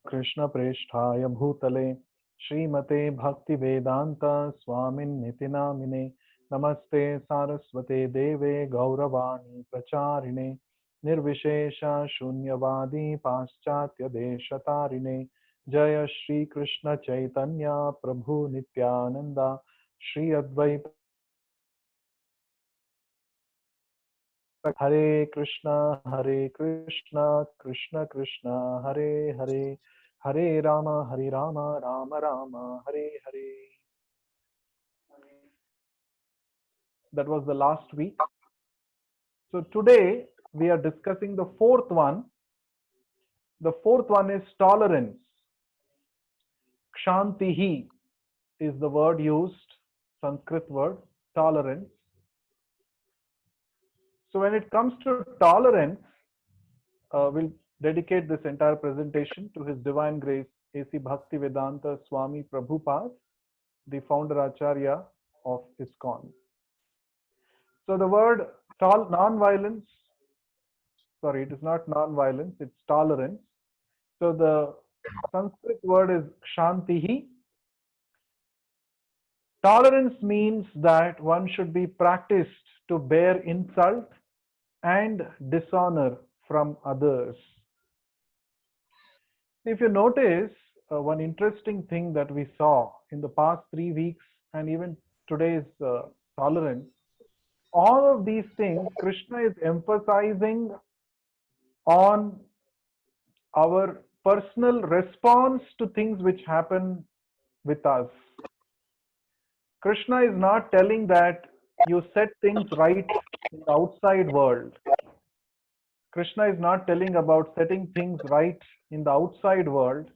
कृष्ण प्रेष्ठाय भूतले श्रीमते भक्ति वेदांत स्वामिन् निति नामिने नमस्ते सारस्वते देवे गौरवाणी प्रचारिणे निर्विशेष शून्यवादी पाश्चात्य देशतारिणे जय श्री कृष्ण चैतन्य प्रभु नित्यानंद श्री अद्वैत हरे Krishna Krishna Krishna Hare Hare Hare Ram Ram Ram Hare Hare. That was the last week. So today we are discussing the fourth one. The fourth one is tolerance. Kshantihi is the word used, Sanskrit word, tolerance. So when it comes to tolerance, we'll dedicate this entire presentation to His Divine Grace A.C. Bhaktivedanta Swami Prabhupada, the founder Acharya of ISKCON. So the word non-violence, sorry, it is not non-violence, it's tolerance. So the Sanskrit word is kshantihi. Tolerance means that one should be practiced to bear insult and dishonor from others. If you notice, one interesting thing that we saw in the past 3 weeks and even today's tolerance, all of these things, Krishna is emphasizing on our personal response to things which happen with us. Krishna is not telling that you set things right in the outside world. Krishna is not telling about setting things right in the outside world.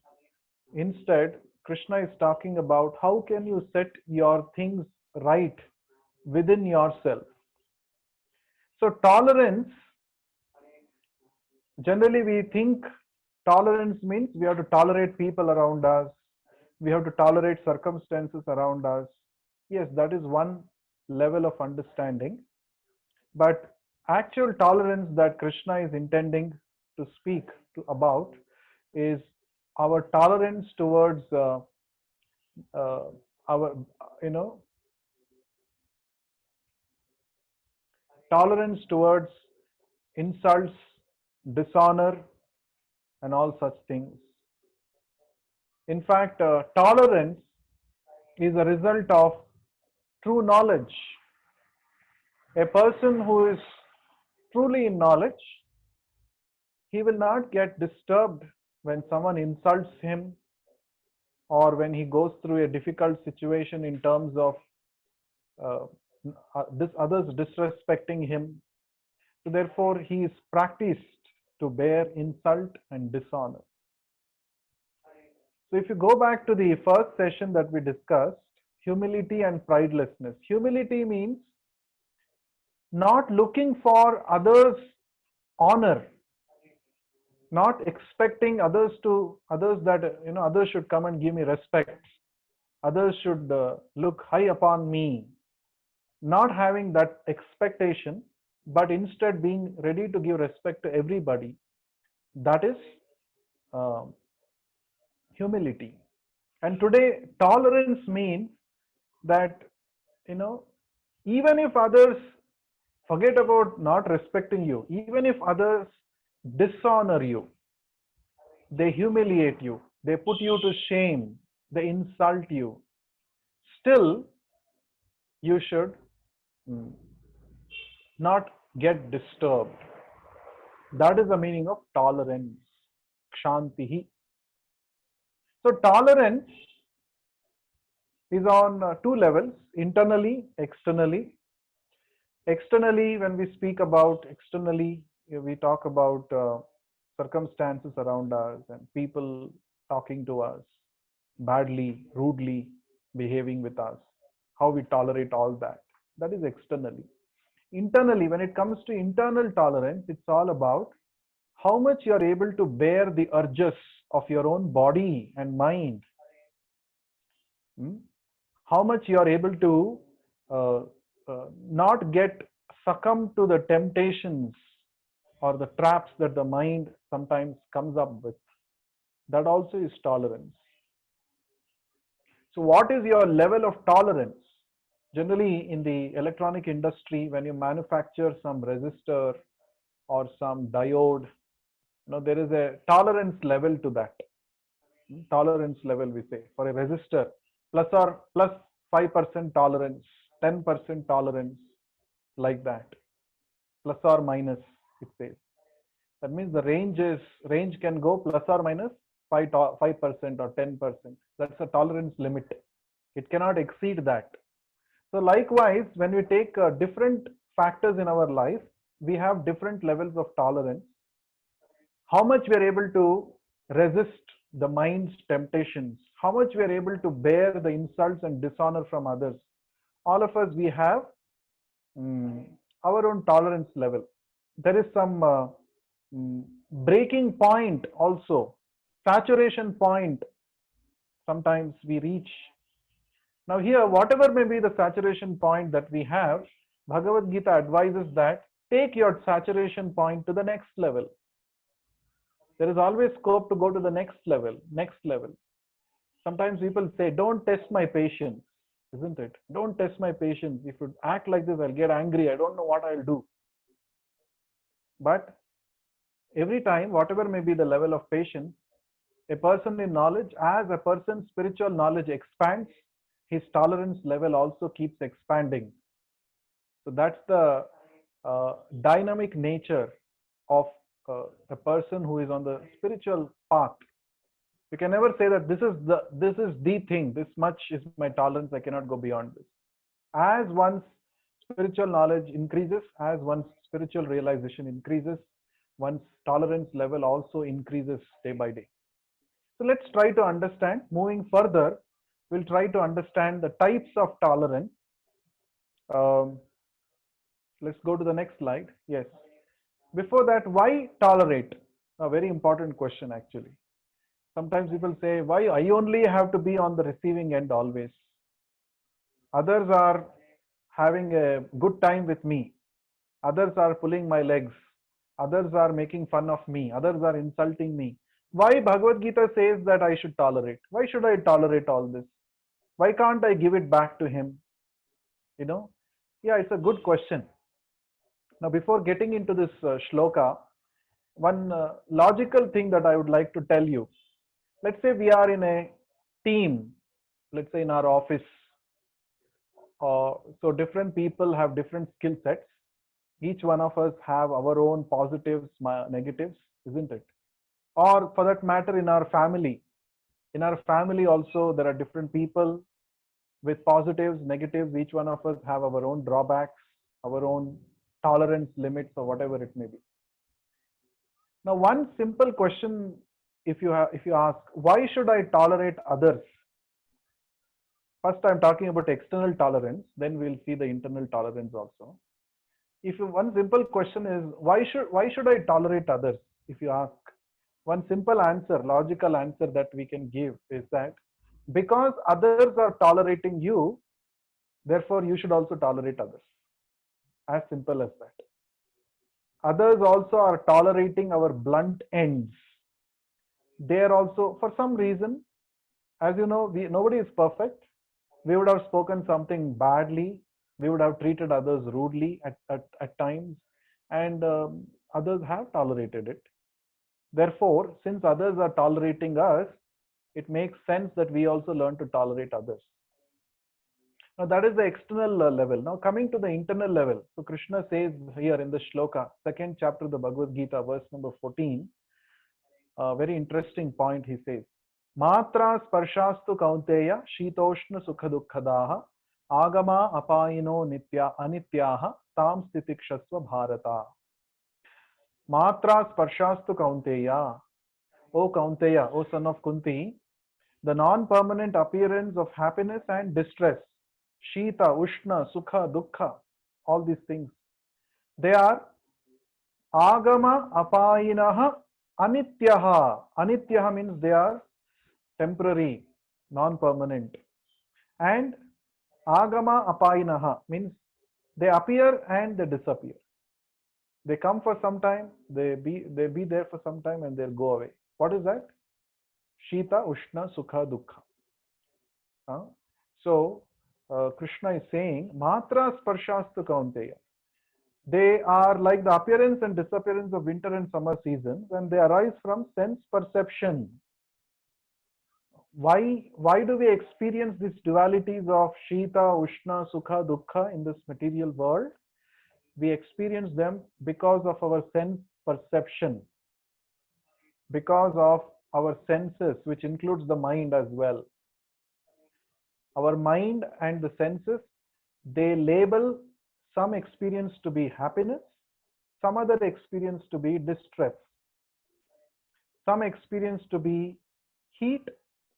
Instead, Krishna is talking about how can you set your things right within yourself. So tolerance, generally we think tolerance means we have to tolerate people around us, we have to tolerate circumstances around us. Yes, that is one level of understanding. But actual tolerance that Krishna is intending to speak about is our tolerance towards uh, our, you know, tolerance towards insults, dishonor, and all such things. In fact, tolerance is a result of true knowledge. A person who is truly in knowledge, he will not get disturbed when someone insults him or when he goes through a difficult situation in terms of uh, this others disrespecting him. So therefore, he is practiced to bear insult and dishonor. So if you go back to the first session that we discussed, humility and pridelessness. Humility means not looking for others' honor, not expecting others that others should come and give me respect, others should look high upon me, not having that expectation, but instead being ready to give respect to everybody. That is um, humility. And today, tolerance means that, you know, even if others forget about not respecting you, even if others dishonor you, they humiliate you, they put you to shame, they insult you, still you should mm, not get disturbed. That is the meaning of tolerance, kshantihi. So tolerance is on two levels, internally, externally. Externally, when we speak about externally, we talk about circumstances around us and people talking to us badly, rudely behaving with us, how we tolerate all that. That is externally. Internally, when it comes to internal tolerance, it's all about how much you are able to bear the urges of your own body and mind. Hmm? How much you are able to uh, not get succumb to the temptations or the traps that the mind sometimes comes up with. That also is tolerance. So what is your level of tolerance? Generally, in the electronic industry, when you manufacture some resistor or some diode, there is a tolerance level to that. Tolerance level, we say, for a resistor, plus 5% tolerance, 10% tolerance, like that, plus or minus, it says. That means the range can go plus or minus 5% or 10%. That's a tolerance limit. It cannot exceed that. So likewise, when we take different factors in our life, we have different levels of tolerance. How much we are able to resist the mind's temptations, how much we are able to bear the insults and dishonor from others. All of us, we have our own tolerance level. There is some breaking point also, saturation point sometimes we reach. Now here, whatever may be the saturation point that we have, Bhagavad Gita advises that take your saturation point to the next level. There is always scope to go to the next level, next level. Sometimes people say, don't test my patience, isn't it? Don't test my patience. If you act like this, I'll get angry. I don't know what I'll do. But every time, whatever may be the level of patience, a person in knowledge, as a person's spiritual knowledge expands, his tolerance level also keeps expanding. So that's the dynamic nature of a person who is on the spiritual path. You can never say that this is the thing, this much is my tolerance, I cannot go beyond this. As one's spiritual knowledge increases, as one's spiritual realization increases, one's tolerance level also increases day by day. So let's try to understand. Moving further, we'll try to understand the types of tolerance. Let's go to the next slide. Yes. Before that, why tolerate? A very important question actually. Sometimes people say, why I only have to be on the receiving end always? Others are having a good time with me. Others are pulling my legs. Others are making fun of me. Others are insulting me. Why Bhagavad Gita says that I should tolerate? Why should I tolerate all this? Why can't I give it back to him? Yeah, it's a good question. Now, before getting into this shloka, one logical thing that I would like to tell you. Let's say we are in a team, let's say in our office. So different people have different skill sets. Each one of us have our own positives, negatives, isn't it? Or for that matter, in our family. In our family also, there are different people with positives, negatives. Each one of us have our own drawbacks, our own tolerance limits, or whatever it may be. Now, one simple question, if you ask, why should I tolerate others? First, I'm talking about external tolerance. Then we'll see the internal tolerance also. One simple question is, why should I tolerate others? If you ask, one simple answer, logical answer that we can give is that because others are tolerating you, therefore you should also tolerate others. As simple as that. Others also are tolerating our blunt ends. They are also, for some reason, as you know, nobody is perfect. We would have spoken something badly. We would have treated others rudely at times, and others have tolerated it. Therefore, since others are tolerating us, it makes sense that we also learn to tolerate others. Now that is the external level. Now coming to the internal level. So Krishna says here in the shloka, second chapter of the Bhagavad Gita, verse number 14, a very interesting point he says. Matra sparshastu kaunteya shitoshna sukha dukkhadaha agama apayino nitya anityaha tam stitikshasva bharata. Matra sparshastu kaunteya. O Kaunteya, O son of Kunti, the non-permanent appearance of happiness and distress, Shita, Ushna, Sukha, Dukkha, all these things, they are Agama Apayinaha Anityaha. Anityaha means they are temporary, non-permanent. And Agama Apayinaha means they appear and they disappear. They come for some time, they be there for some time and they'll go away. What is that? Shita, Ushna, Sukha, Dukkha. Uh, so, Krishna is saying, Matra Sparshastu Kaunteya. They are like the appearance and disappearance of winter and summer seasons, and they arise from sense perception. Why do we experience these dualities of Shita, Ushna, Sukha, Dukkha in this material world? We experience them because of our sense perception, because of our senses, which includes the mind as well. Our mind and the senses, they label some experience to be happiness, some other experience to be distress, some experience to be heat,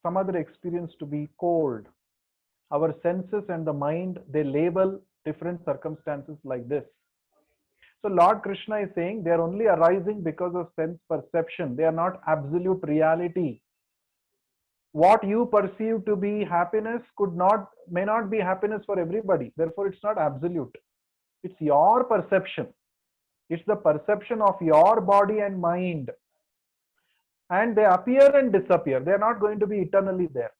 some other experience to be cold. Our senses and the mind, they label different circumstances like this. So Lord Krishna is saying they are only arising because of sense perception. They are not absolute reality. What you perceive to be happiness may not be happiness for everybody. Therefore, it's not absolute. It's your perception. It's the perception of your body and mind. And they appear and disappear. They are not going to be eternally there.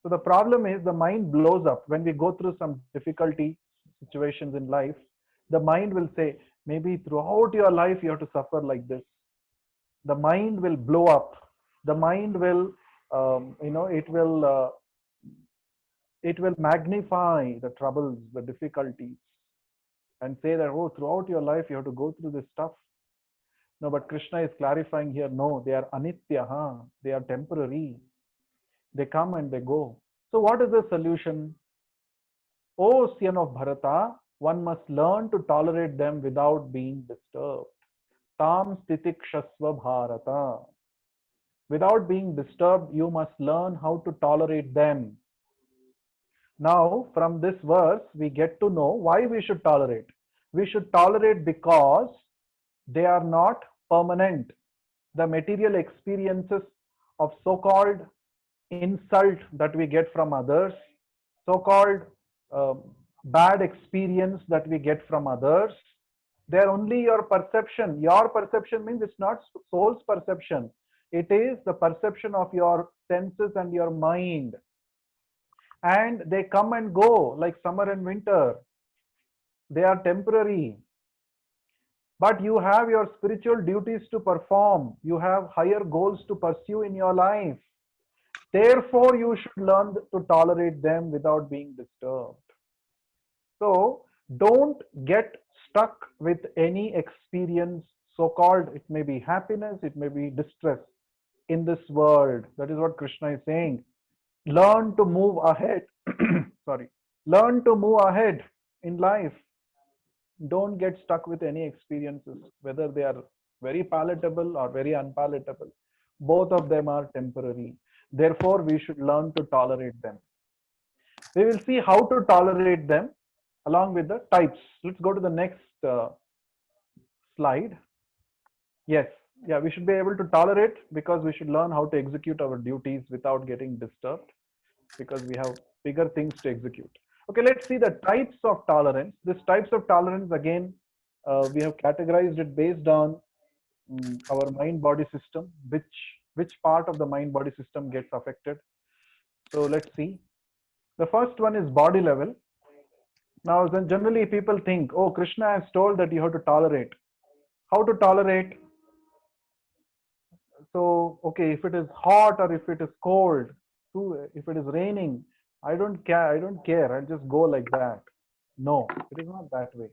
So the problem is the mind blows up. When we go through some difficulty situations in life, the mind will say, maybe throughout your life you have to suffer like this. The mind will blow up. The mind will, it will magnify the troubles, the difficulties, and say that, oh, throughout your life you have to go through this stuff. No, but Krishna is clarifying here, no, they are anitya, they are temporary. They come and they go. So what is the solution? O son of Bharata, one must learn to tolerate them without being disturbed. Tam stitikshasva Bharata. Without being disturbed, you must learn how to tolerate them. Now, from this verse, we get to know why we should tolerate. We should tolerate because they are not permanent. The material experiences of so-called insult that we get from others, so-called bad experience that we get from others, they are only your perception. Your perception means it's not soul's perception. It is the perception of your senses and your mind. And they come and go like summer and winter. They are temporary. But you have your spiritual duties to perform. You have higher goals to pursue in your life. Therefore, you should learn to tolerate them without being disturbed. So, don't get stuck with any experience, so-called, it may be happiness, it may be distress in this world. That is what Krishna is saying. Learn to move ahead. Sorry. Learn to move ahead in life. Don't get stuck with any experiences, whether they are very palatable or very unpalatable. Both of them are temporary. Therefore, we should learn to tolerate them. We will see how to tolerate them along with the types. Let's go to the next slide. Yes, yeah, we should be able to tolerate because we should learn how to execute our duties without getting disturbed because we have bigger things to execute. Okay, let's see the types of tolerance. This types of tolerance, again, we have categorized it based on our mind-body system, which part of the mind-body system gets affected. So let's see. The first one is body level. Now, then generally people think, oh, Krishna has told that you have to tolerate. How to tolerate? So, okay, if it is hot or if it is cold, if it is raining, I don't care. I'll just go like that. No, it is not that way.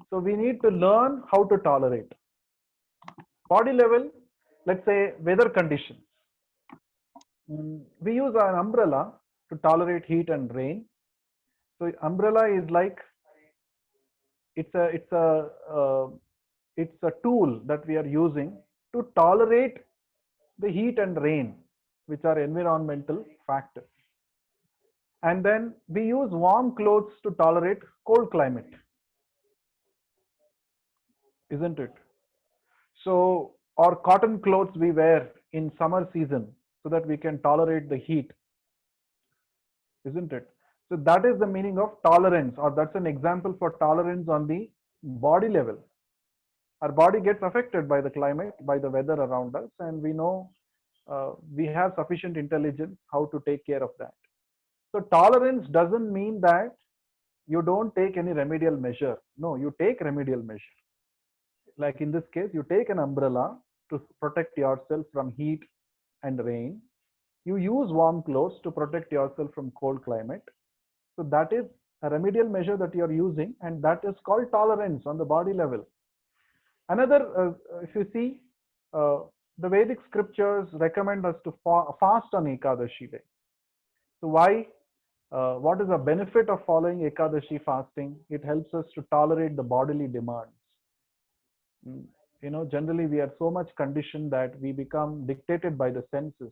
So we need to learn how to tolerate. Body level, let's say weather conditions. We use an umbrella to tolerate heat and rain. So umbrella is like it's a tool that we are using to tolerate the heat and rain, which are environmental factors. And then we use warm clothes to tolerate cold climate, isn't it? So, or cotton clothes we wear in summer season so that we can tolerate the heat, isn't it? So that is the meaning of tolerance, or that's an example for tolerance on the body level. Our body gets affected by the climate, by the weather around us, and we know we have sufficient intelligence how to take care of that. So tolerance doesn't mean that you don't take any remedial measure. No, you take remedial measure. Like in this case, you take an umbrella to protect yourself from heat and rain. You use warm clothes to protect yourself from cold climate. So that is a remedial measure that you are using, and that is called tolerance on the body level. Another, if you see, uh, the Vedic scriptures recommend us to fast on Ekadashi day. So why? What is the benefit of following Ekadashi fasting? It helps us to tolerate the bodily demands. Mm, generally we are so much conditioned that we become dictated by the senses.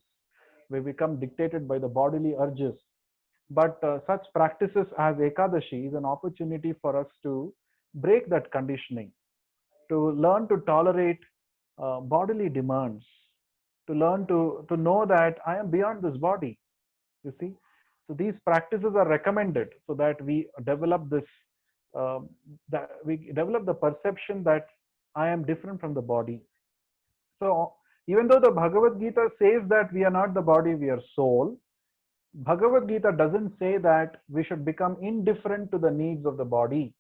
We become dictated by the bodily urges. But such practices as Ekadashi is an opportunity for us to break that conditioning, to learn to tolerate bodily demands, to learn to know that I am beyond this body. You see, so these practices are recommended so that we develop this, that we develop the perception that I am different from the body. So even though the Bhagavad Gita says that we are not the body, we are soul, Bhagavad Gita doesn't say that we should become indifferent to the needs of the body.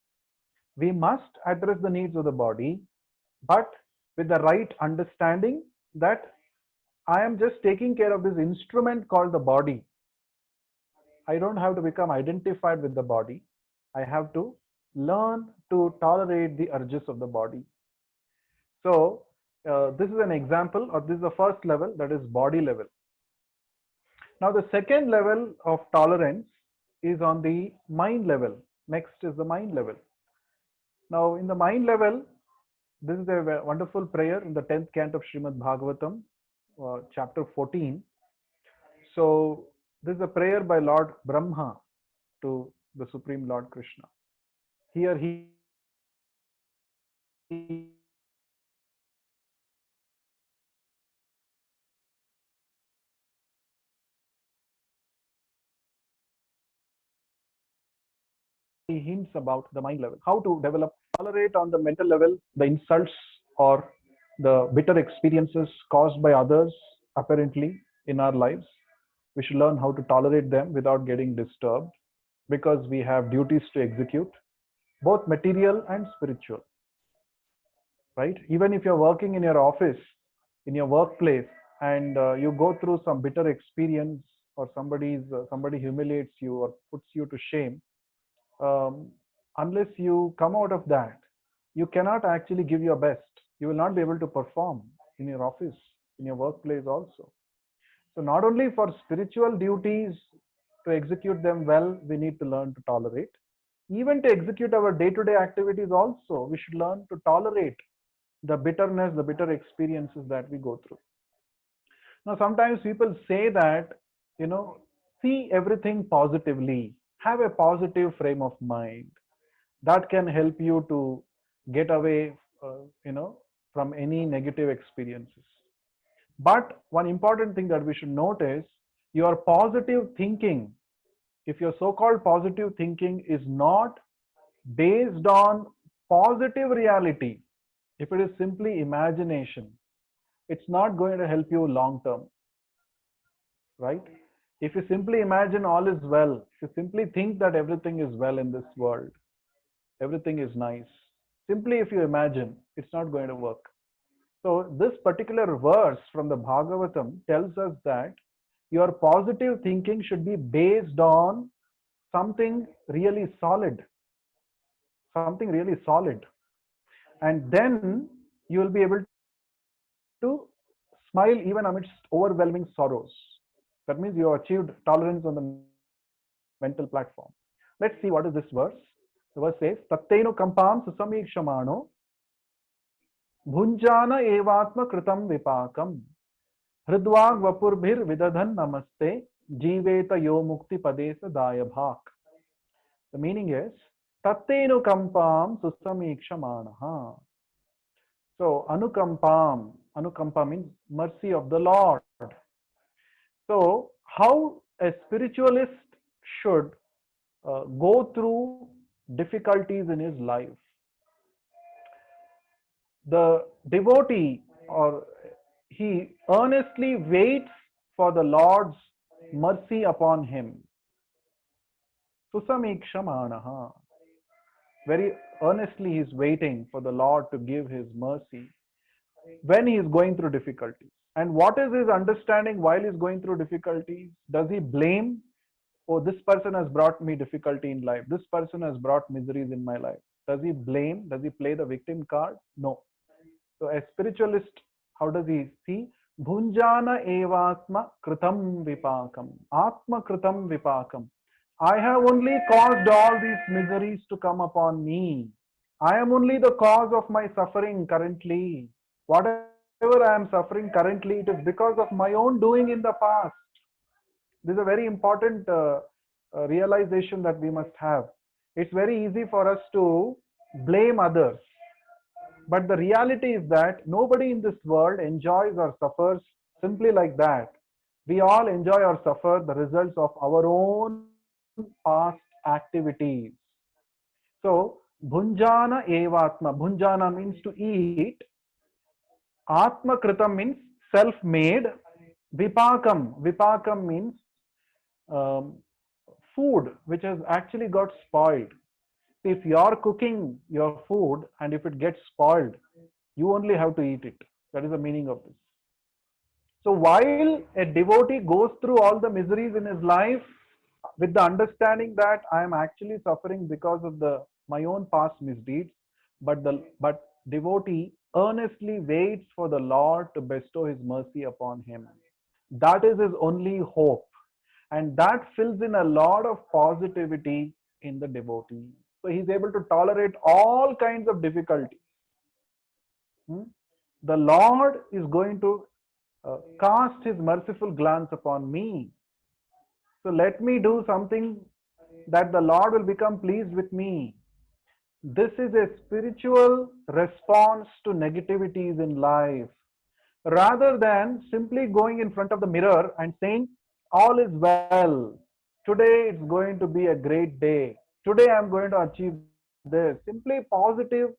We must address the needs of the body, but with the right understanding that I am just taking care of this instrument called the body. I don't have to become identified with the body. I have to learn to tolerate the urges of the body. So, this is an example, or this is the first level, that is body level. Now, the second level of tolerance is on the mind level. Next is the mind level. Now, in the mind level, this is a wonderful prayer in the 10th canto of Srimad Bhagavatam, chapter 14. So, this is a prayer by Lord Brahma to the Supreme Lord Krishna. Here he hints about the mind level, how to develop tolerate on the mental level the insults or the bitter experiences caused by others apparently in our lives. We should learn how to tolerate them without getting disturbed, because we have duties to execute, both material and spiritual, right? Even if you're working in your office, in your workplace, and you go through some bitter experience, or somebody humiliates you or puts you to shame, um, unless you come out of that, you cannot actually give your best. You will not be able to perform in your office, in your workplace also. So not only for spiritual duties to execute them well, we need to learn to tolerate. Even to execute our day-to-day activities also, we should learn to tolerate the bitterness, the bitter experiences that we go through. Now, sometimes people say that, you know, see everything positively, have a positive frame of mind. That can help you to get away, from any negative experiences. But one important thing that we should note is your positive thinking. If your so-called positive thinking is not based on positive reality, if it is simply imagination, it's not going to help you long term, right? If you simply imagine all is well, if you simply think that everything is well in this world, everything is nice, simply if you imagine, it's not going to work. So this particular verse from the Bhagavatam tells us that your positive thinking should be based on something really solid, something really solid. And then you will be able to smile even amidst overwhelming sorrows. That means you have achieved tolerance on the mental platform. Let's see what is this verse. The verse says, Tatteno kampam susamikshmano bhunjana evatma kritam vipakam hridvag vapurbhir vidadhan namaste jiveta yo mukti padesa dayabhak. The meaning is, Tatteno kampam susamikshmanaha. So, anukampa means mercy of the Lord. So, how a spiritualist should go through difficulties in his life. The devotee, or he earnestly waits for the Lord's mercy upon him. Susamikshamanaha. Very earnestly he is waiting for the Lord to give his mercy when he is going through difficulties. And what is his understanding while he is going through difficulties? Does he blame, oh, this person has brought me difficulty in life, this person has brought miseries in my life? Does he blame? Does he play the victim card? No. So a spiritualist, how does he see? Bhunjana evatma kritam vipakam. Atma kritam vipakam. I have only caused all these miseries to come upon me. I am only the cause of my suffering currently. Whatever I am suffering currently, it is because of my own doing in the past. This is a very important realization that we must have. It's very easy for us to blame others. But the reality is that nobody in this world enjoys or suffers simply like that. We all enjoy or suffer the results of our own past activities. So, bhunjana evatma. Bhunjana means to eat. Atma kritam means self-made. Vipakam. Vipakam means um, food which has actually got spoiled. If you are cooking your food and if it gets spoiled, you only have to eat it. That is the meaning of this. So while a devotee goes through all the miseries in his life with the understanding that I am actually suffering because of the my own past misdeeds, but devotee earnestly waits for the Lord to bestow his mercy upon him. That is his only hope. And that fills in a lot of positivity in the devotee. So he's able to tolerate all kinds of difficulties. Hmm? The Lord is going to cast his merciful glance upon me. So let me do something that the Lord will become pleased with me. This is a spiritual response to negativities in life. Rather than simply going in front of the mirror and saying, all is well. Today it's going to be a great day. Today I'm going to achieve this. Simply positive,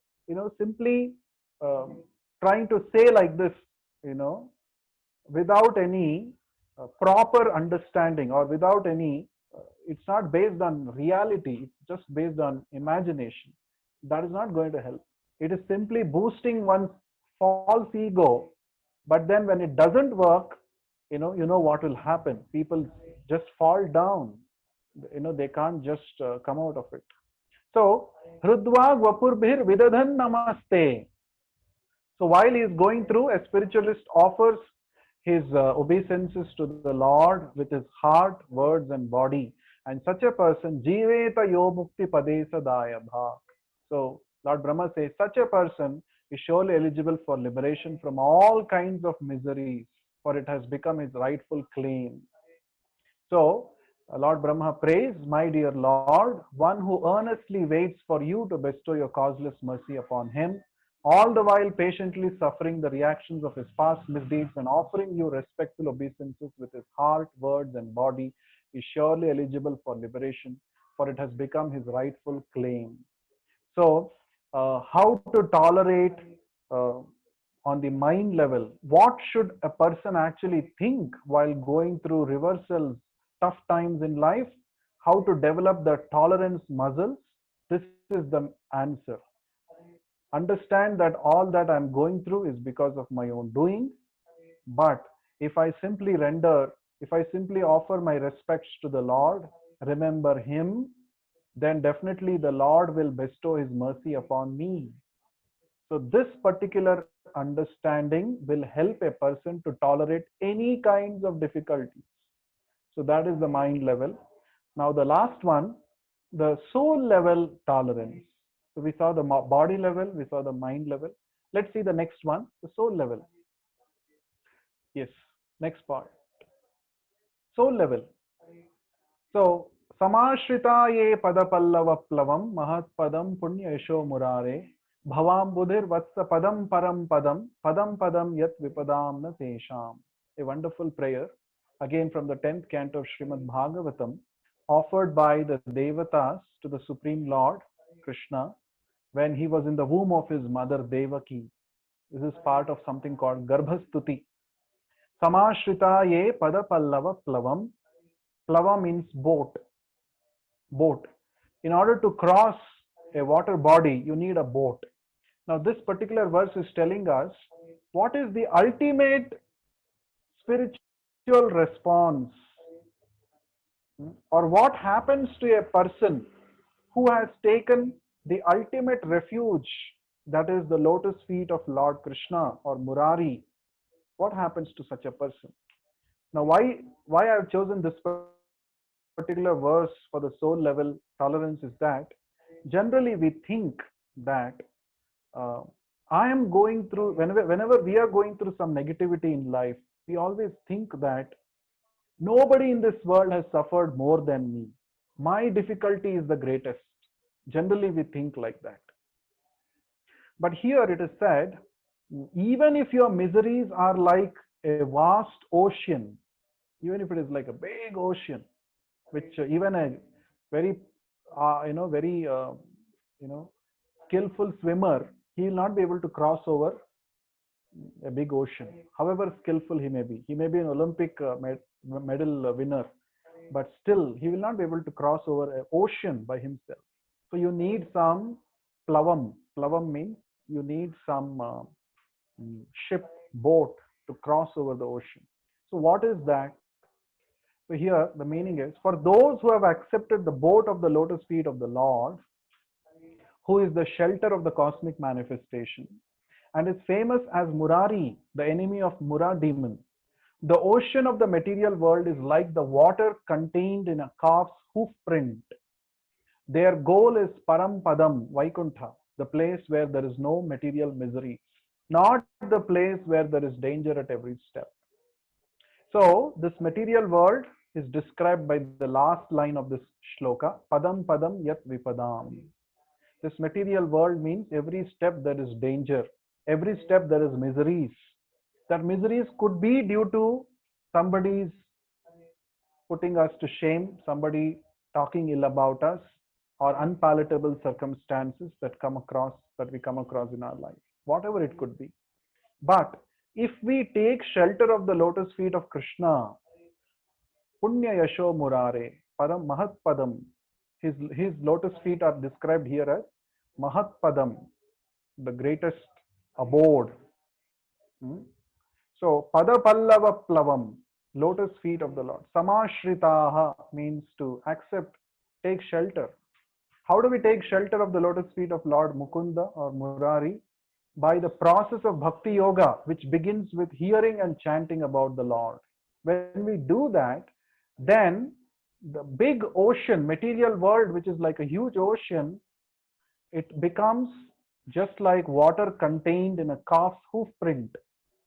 simply um, trying to say like this, you know, without any proper understanding or without any, it's not based on reality, it's just based on imagination. That is not going to help. It is simply boosting one's false ego, but then when it doesn't work, you know what will happen. People just fall down. They can't just come out of it. So, Hrudva Vapurbhir Vidadhan Namaste. So while he is going through, a spiritualist offers his obeisances to the Lord with his heart, words, and body. And such a person, Jiveta Yo Mukti Padesa Daya Bhak. So Lord Brahma says, such a person is surely eligible for liberation from all kinds of miseries, for it has become his rightful claim. So Lord Brahma prays, my dear Lord, one who earnestly waits for you to bestow your causeless mercy upon him, all the while patiently suffering the reactions of his past misdeeds and offering you respectful obeisances with his heart, words, and body, is surely eligible for liberation, for it has become his rightful claim. So, how to tolerate uh, on the mind level? What should a person actually think while going through reversals, tough times in life? How to develop the tolerance muscles? This is the answer. Understand that all that I'm going through is because of my own doing. But if I simply if I simply offer my respects to the Lord, remember Him, then definitely the Lord will bestow His mercy upon me. So, this particular understanding will help a person to tolerate any kinds of difficulties. So, that is the mind level. Now, the last one, the soul level tolerance. So, we saw the body level, we saw the mind level. Let's see the next one, the soul level. Yes, next part. Soul level. So, Samashrita ye padapallavaplavam mahatpadam punya yasho murare bhavam budhir vatsa padam param padam yat vipadam na tesham. A wonderful prayer, again from the 10th canto of Srimad Bhagavatam, offered by the Devatas to the Supreme Lord Krishna when he was in the womb of his mother Devaki. This is part of something called Garbhastuti. Samashritaye padapallava plavam. Plava means boat. Boat. In order to cross a water body, you need a boat. Now, this particular verse is telling us what is the ultimate spiritual response, or what happens to a person who has taken the ultimate refuge, that is the lotus feet of Lord Krishna or Murari. What happens to such a person? Now, why I have chosen this particular verse for the soul level tolerance is that generally we think that uh, I am going through, whenever we are going through some negativity in life, we always think that nobody in this world has suffered more than me. My difficulty is the greatest. Generally, we think like that. But here it is said, even if your miseries are like a vast ocean, even if it is like a big ocean, which even a very, very, you know, skillful swimmer, he will not be able to cross over a big ocean. However skillful he may be an Olympic medal winner, but still he will not be able to cross over an ocean by himself. So you need some plavam. Plavam means you need some ship, boat to cross over the ocean. So what is that? So here the meaning is, for those who have accepted the boat of the lotus feet of the Lord, who is the shelter of the cosmic manifestation, and is famous as Murari, the enemy of Mura demon. The ocean of the material world is like the water contained in a calf's hoof print. Their goal is Parampadam, Vaikuntha, the place where there is no material misery, not the place where there is danger at every step. So, this material world is described by the last line of this shloka, Padam Padam Yat Vipadam. This material world means every step there is danger, every step there is miseries. That miseries could be due to somebody's putting us to shame, somebody talking ill about us, or unpalatable circumstances that we come across in our life, whatever it could be. But if we take shelter of the lotus feet of Krishna, Punya Yasho Murare, Param Mahat Padam, his lotus feet are described here as Mahat Padam, the greatest abode. So, Pada Pallava Plavam, lotus feet of the Lord. Samashritaha means to accept, take shelter. How do we take shelter of the lotus feet of Lord Mukunda or Murari? By the process of Bhakti Yoga, which begins with hearing and chanting about the Lord. When we do that, then the big ocean, material world, which is like a huge ocean, it becomes just like water contained in a calf's hoof print.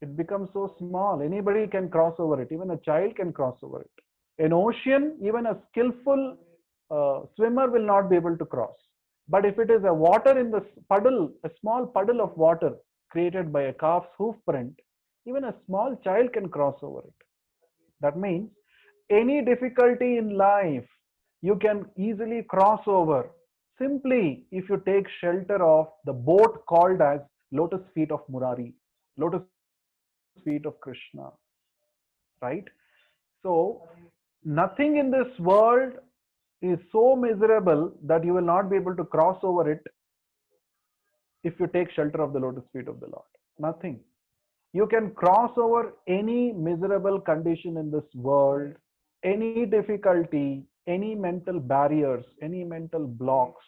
It becomes so small, anybody can cross over it, even a child can cross over it. An ocean, even a skillful swimmer will not be able to cross. But if it is a water in the puddle, a small puddle of water created by a calf's hoof print, even a small child can cross over it. That means any difficulty in life you can easily cross over simply if you take shelter of the boat called as lotus feet of Murari, lotus feet of Krishna, right? So nothing in this world is so miserable that you will not be able to cross over it if you take shelter of the lotus feet of the Lord. Nothing. You can cross over any miserable condition in this world, any difficulty, any mental barriers, any mental blocks.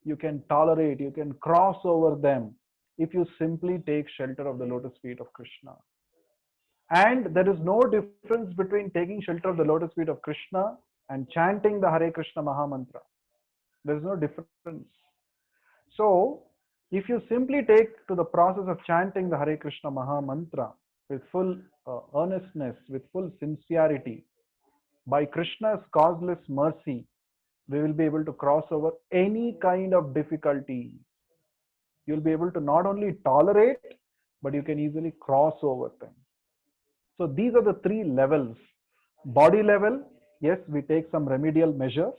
You can tolerate, you can cross over them if you simply take shelter of the lotus feet of Krishna. And there is no difference between taking shelter of the lotus feet of Krishna and chanting the Hare Krishna Maha Mantra. There is no difference. So, if you simply take to the process of chanting the Hare Krishna Maha Mantra with full earnestness, with full sincerity, by Krishna's causeless mercy, we will be able to cross over any kind of difficulty. You'll be able to not only tolerate, but you can easily cross over them. So these are the three levels. Body level, yes, we take some remedial measures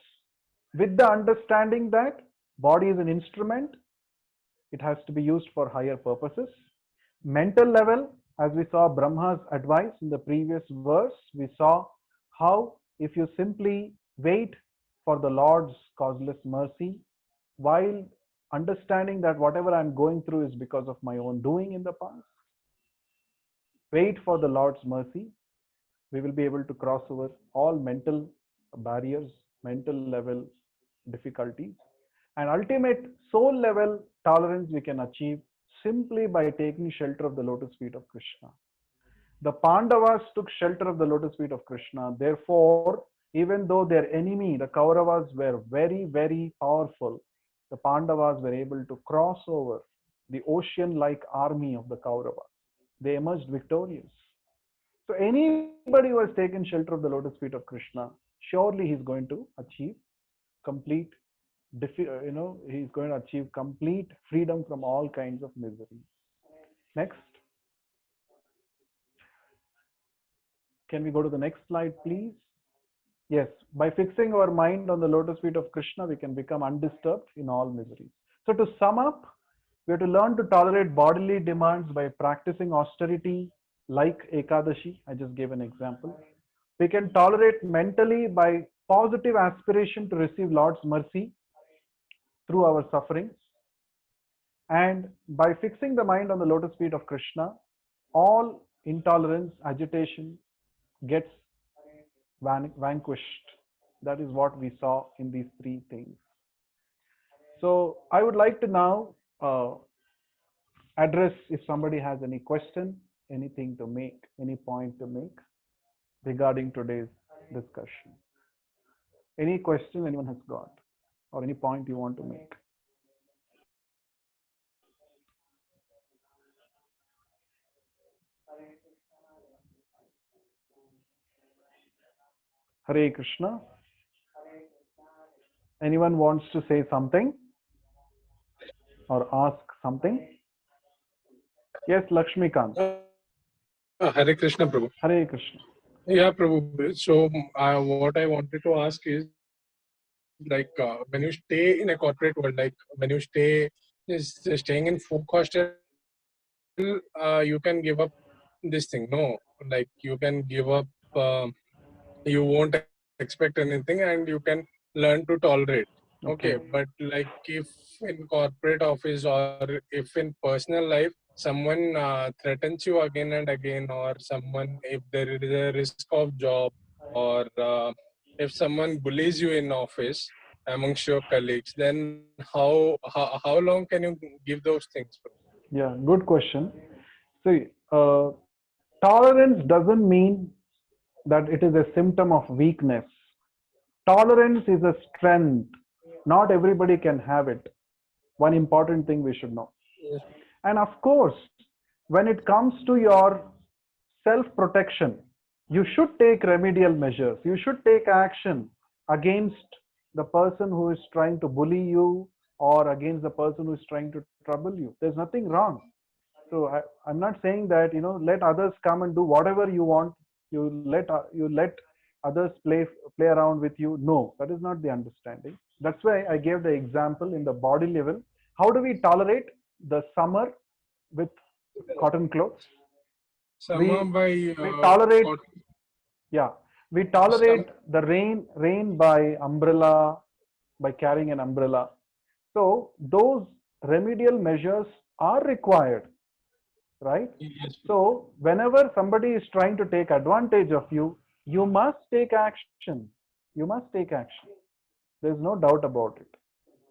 with the understanding that body is an instrument. It has to be used for higher purposes. Mental level, As we saw Brahma's advice in the previous verse, we saw how if you simply wait for the Lord's causeless mercy, while understanding that whatever I'm going through is because of my own doing in the past, wait for the Lord's mercy, we will be able to cross over all mental barriers, mental level difficulties, and ultimate soul level tolerance we can achieve simply by taking shelter of the lotus feet of Krishna. The Pandavas took shelter of the lotus feet of Krishna. Therefore, even though their enemy, the Kauravas, were very, very powerful, the Pandavas were able to cross over the ocean like army of the Kauravas. They emerged victorious. So, anybody who has taken shelter of the lotus feet of Krishna, surely he's going to achieve complete, he's going to achieve complete freedom from all kinds of misery. Next. Can we go to the next slide, please? Yes, by fixing our mind on the lotus feet of Krishna, we can become undisturbed in all miseries. So to sum up, we have to learn to tolerate bodily demands by practicing austerity like Ekadashi. I just gave an example. We can tolerate mentally by positive aspiration to receive Lord's mercy through our sufferings. And by fixing the mind on the lotus feet of Krishna, all intolerance, agitation gets vanquished. That is what we saw in these three things. So I would like to now address if somebody has any question, anything to make, any point to make regarding today's discussion. Any question anyone has got or any point you want to make? Hare Krishna. Anyone wants to say something or ask something? Yes, Lakshmikant. Hare Krishna, Prabhu. Hare Krishna. Yeah, Prabhu. So, what I wanted to ask is, like, when you stay in a corporate world, like when you staying in food hostel, you can give up this thing. No, like you can give up. You won't expect anything, and you can learn to tolerate. Okay, but like if in corporate office or if in personal life, someone threatens you again and again, or someone, if there is a risk of job, or if someone bullies you in office amongst your colleagues, then how long can you give those things? Yeah, good question. See, tolerance doesn't mean that it is a symptom of weakness. Tolerance is a strength. Not everybody can have it. One important thing we should know. Yes. And of course, when it comes to your self protection, you should take remedial measures. You should take action against the person who is trying to bully you or against the person who is trying to trouble you. There's nothing wrong. So I'm not saying that let others come and do whatever you want. You let others play around with you. No, that is not the understanding. That's why I gave the example in the body level. How do we tolerate the summer with cotton clothes? Summer by We tolerate, cotton. yeah, we tolerate the rain by umbrella, by carrying an umbrella. So those remedial measures are required, right? Yes. So whenever somebody is trying to take advantage of you, you must take action. You must take action. There's no doubt about it.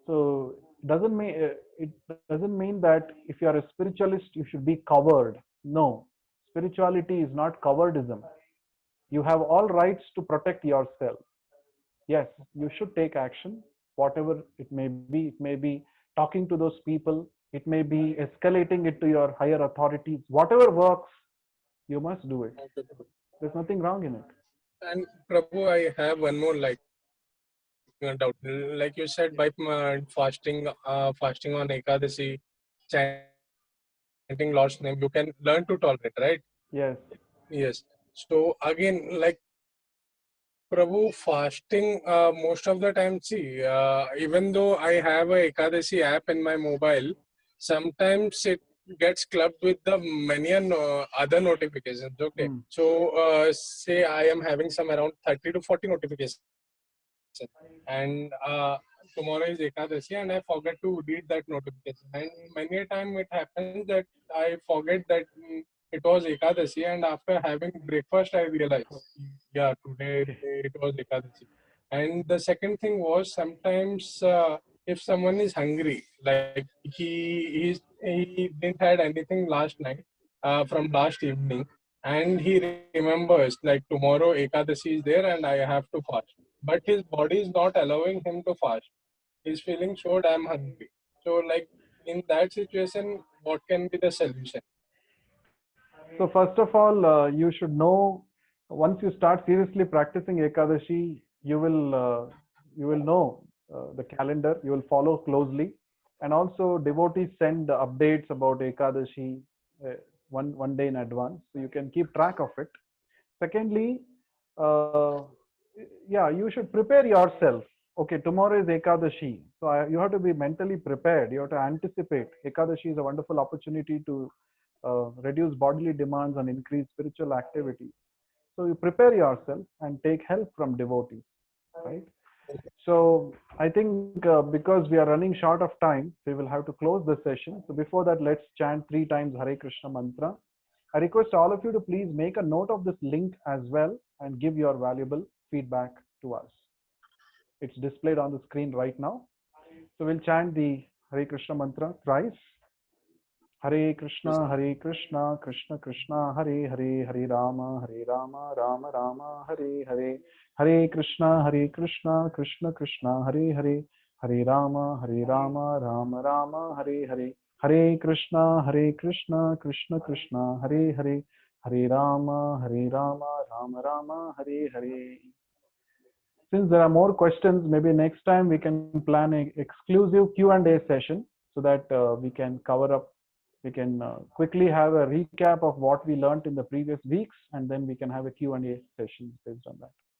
So it doesn't mean that if you are a spiritualist you should be covered. No, spirituality is not cowardism. You have all rights to protect yourself. Yes, you should take action, whatever it may be. It may be talking to those people. It may be escalating it to your higher authorities. Whatever works, you must do it. Okay. There's nothing wrong in it. And Prabhu, I have one more doubt. Like you said, by fasting on Ekadasi, chanting Lord's name, you can learn to tolerate, right? Yes. Yes. So again, like Prabhu, fasting most of the time, see, even though I have a Ekadasi app in my mobile, sometimes it gets clubbed with the many other notifications. Okay, Hmm. so say I am having some around 30 to 40 notifications, and tomorrow is Ekadasi, and I forget to read that notification. And many a time it happens that I forget that it was Ekadasi, and after having breakfast, I realize, yeah, today Okay. it was Ekadasi. And the second thing was sometimes if someone is hungry, like he didn't had anything last night from last evening, and he remembers like tomorrow Ekadasi is there and I have to fast, but his body is not allowing him to fast. He's feeling short, I'm hungry. So like in that situation, what can be the solution? So first of all, you should know, once you start seriously practicing Ekadashi, you will know the calendar. You will follow closely, and also devotees send updates about Ekadashi one day in advance, so you can keep track of it. Secondly, uh, yeah, you should prepare yourself. Okay, tomorrow is Ekadashi, so you have to be mentally prepared. You have to anticipate. Ekadashi is a wonderful opportunity to reduce bodily demands and increase spiritual activity. So you prepare yourself and take help from devotees, right? So I think because we are running short of time, we will have to close the session. So before that, let's chant 3 times Hare Krishna mantra. I request all of you to please make a note of this link as well and give your valuable feedback to us. It's displayed on the screen right now. So we'll chant the Hare Krishna mantra thrice. Hare Krishna, Krishna Krishna, Hare Hare, Hare Rama, Rama Rama, Hare Hare, Hare Krishna, Krishna Krishna, Hare Hare, Hare Rama, Rama Rama, Hare Hare, Hare Krishna, Krishna Krishna, Hare Hare, Hare Rama, Rama Rama, Hare Hare. Since there are more questions, maybe next time we can plan an exclusive Q&A session so that we can cover up, we can quickly have a recap of what we learned in the previous weeks, and then we can have a Q&A session based on that.